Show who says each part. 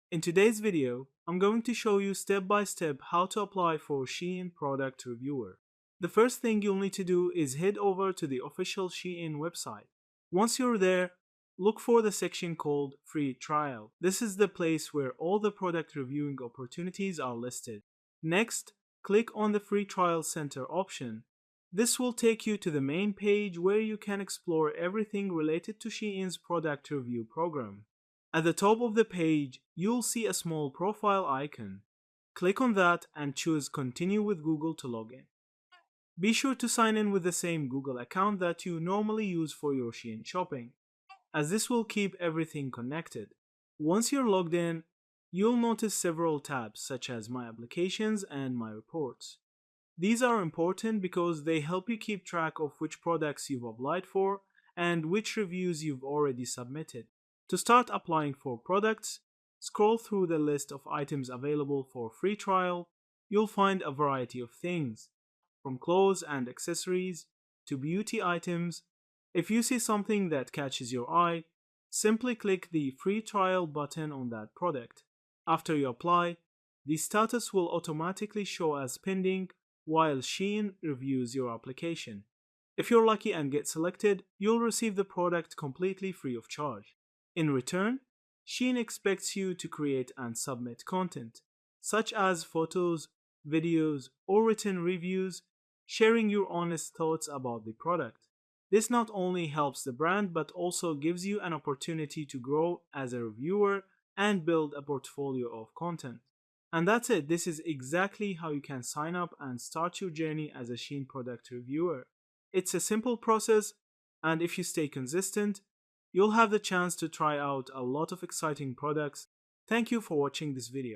Speaker 1: In today's video, I'm going to show you step by step how to apply for Shein Product Reviewer. The first thing you'll need to do is head over to the official Shein website. Once you're there, look for the section called Free Trial. This is the place where all the product reviewing opportunities are listed. Next, click on the Free Trial Center option. This will take you to the main page where you can explore everything related to Shein's product review program. At the top of the page, you'll see a small profile icon. Click on that and choose Continue with Google to log in. Be sure to sign in with the same Google account that you normally use for your Shein shopping, as this will keep everything connected. Once you're logged in, you'll notice several tabs such as My Applications and My Reports. These are important because they help you keep track of which products you've applied for and which reviews you've already submitted. To start applying for products, scroll through the list of items available for free trial. You'll find a variety of things, from clothes and accessories to beauty items. If you see something that catches your eye, simply click the free trial button on that product. After you apply, the status will automatically show as pending while Shein reviews your application. If you're lucky and get selected, you'll receive the product completely free of charge. In return, Shein expects you to create and submit content, such as photos, videos, or written reviews, sharing your honest thoughts about the product. This not only helps the brand but also gives you an opportunity to grow as a reviewer and build a portfolio of content. And that's it. This is exactly how you can sign up and start your journey as a Shein product reviewer. It's a simple process, and if you stay consistent, you'll have the chance to try out a lot of exciting products. Thank you for watching this video.